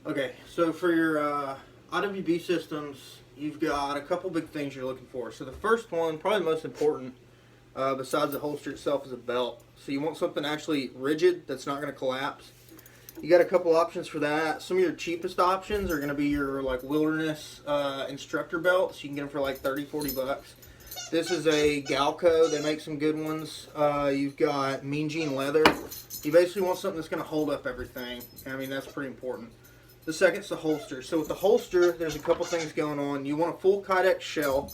Okay, so for your IWB systems, you've got a couple big things you're looking for. So the first one, probably the most important, besides the holster itself, is a belt. So you want something actually rigid that's not going to collapse. You got a couple options for that. Some of your cheapest options are going to be your like wilderness instructor belts. You can get them for like 30, 40 bucks. This is a Galco. They make some good ones. You've got Mean Gene leather. You basically want something that's going to hold up everything. I mean, that's pretty important. The second's the holster. So with the holster, there's a couple things going on. You want a full Kydex shell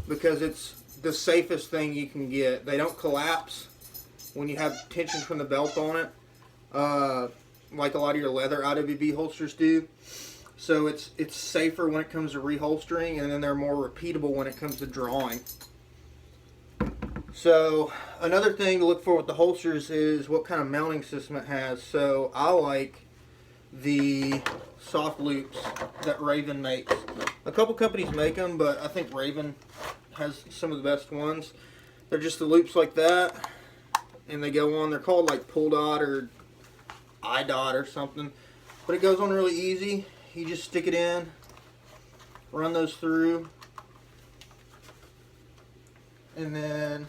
because it's the safest thing you can get. They don't collapse when you have tension from the belt on it, like a lot of your leather IWB holsters do. So it's safer when it comes to reholstering, and then they're more repeatable when it comes to drawing. So another thing to look for with the holsters is what kind of mounting system it has. So I like the soft loops that Raven makes. A couple companies make them, but I think Raven has some of the best ones. They're just the loops like that, and they go on. They're called like pull dot or eye dot or something, but it goes on really easy. You just stick it in, run those through, and then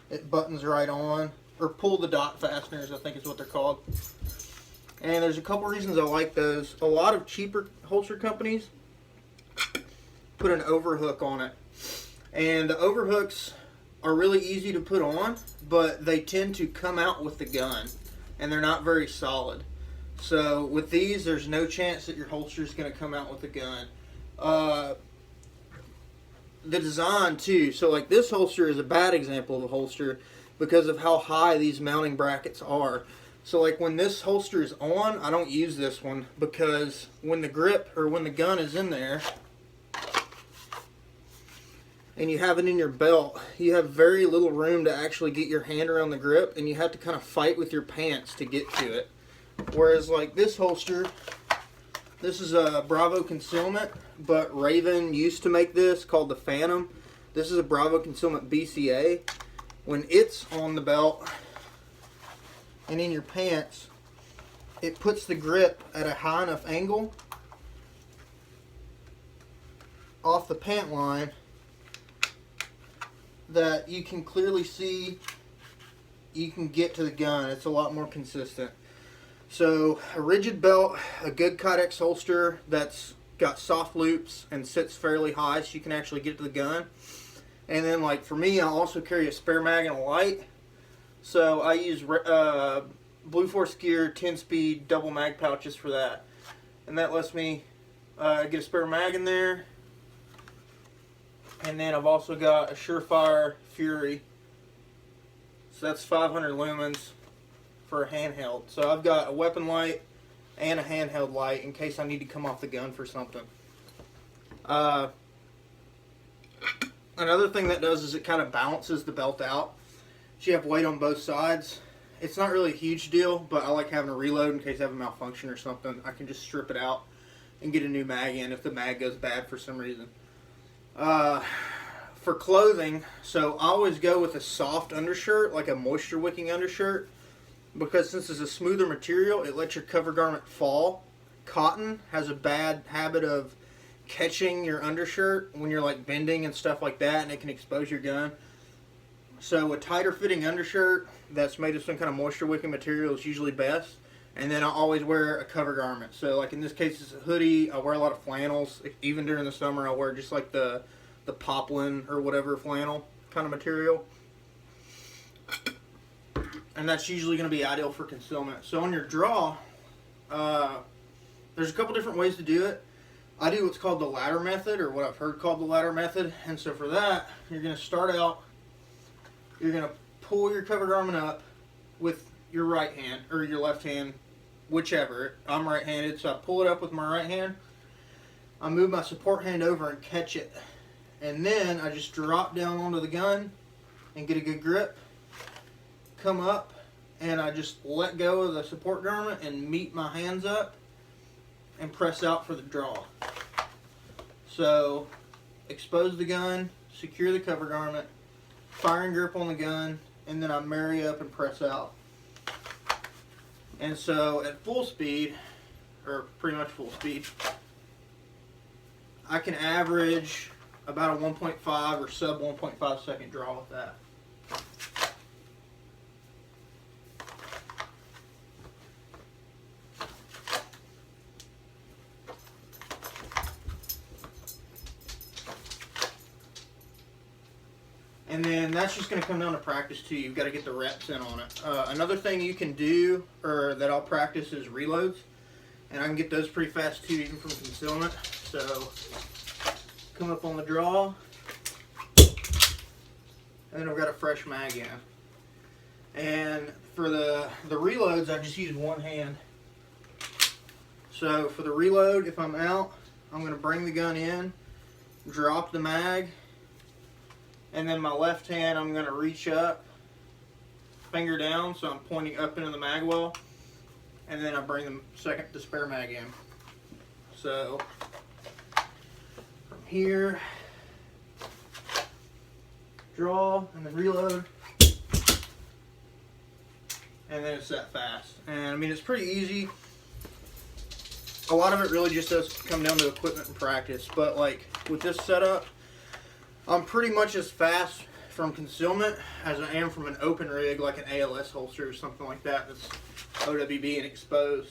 it buttons right on. Or pull the dot fasteners, I think is what they're called. And there's a couple reasons I like those. A lot of cheaper holster companies put an overhook on it. And the overhooks are really easy to put on, but they tend to come out with the gun. And they're not very solid. So with these, there's no chance that your holster is going to come out with the gun. The design too. So like this holster is a bad example of a holster because of how high these mounting brackets are. So like when this holster is on, I don't use this one because when the grip or when the gun is in there and you have it in your belt, you have very little room to actually get your hand around the grip, and you have to kind of fight with your pants to get to it. Whereas like this holster, this is a Bravo concealment, but Raven used to make this called the Phantom. This is a Bravo concealment BCA. When it's on the belt and in your pants, it puts the grip at a high enough angle off the pant line that you can clearly see you can get to the gun. It's a lot more consistent. So a rigid belt, a good Kydex holster that's got soft loops and sits fairly high so you can actually get to the gun. And then like for me, I also carry a spare mag and a light. So I use Blue Force Gear 10-speed double mag pouches for that. And that lets me get a spare mag in there. And then I've also got a Surefire Fury. So that's 500 lumens for a handheld. So I've got a weapon light and a handheld light in case I need to come off the gun for something. Another thing that does is it kind of balances the belt out. So you have weight on both sides. It's not really a huge deal, but I like having a reload in case I have a malfunction or something. I can just strip it out and get a new mag in if the mag goes bad for some reason. For clothing, so I always go with a soft undershirt, like a moisture wicking undershirt, because since it's a smoother material, it lets your cover garment fall. Cotton has a bad habit of catching your undershirt when you're like bending and stuff like that, and it can expose your gun. So a tighter fitting undershirt that's made of some kind of moisture wicking material is usually best. And then I always wear a cover garment. So like in this case it's a hoodie. I wear a lot of flannels. Even during the summer I wear just like the poplin or whatever flannel kind of material. And that's usually going to be ideal for concealment. So on your draw, there's a couple different ways to do it. I do what's called the ladder method, or what I've heard called the ladder method. And so for that, you're going to start out, you're going to pull your cover garment up with your right hand, or your left hand, whichever. I'm right-handed, so I pull it up with my right hand. I move my support hand over and catch it. And then I just drop down onto the gun and get a good grip. Come up, and I just let go of the support garment and meet my hands up and press out for the draw. So expose the gun, secure the cover garment, firing grip on the gun, and then I marry up and press out. And so at full speed, or pretty much full speed, I can average about a 1.5 or sub 1.5 second draw with that. And then that's just going to come down to practice too. You've got to get the reps in on it. Another thing you can do, or that I'll practice, is reloads. And I can get those pretty fast too, even from concealment. So, come up on the draw. And then I've got a fresh mag in. And for the reloads, I just use one hand. So for the reload, if I'm out, I'm going to bring the gun in, drop the mag, and then my left hand, I'm going to reach up, finger down, so I'm pointing up into the mag well, and then I bring the spare mag in. So from here, draw, and then reload, and then it's that fast. And I mean, it's pretty easy. A lot of it really just does come down to equipment and practice, but like with this setup, I'm pretty much as fast from concealment as I am from an open rig like an ALS holster or something like that that's OWB and exposed.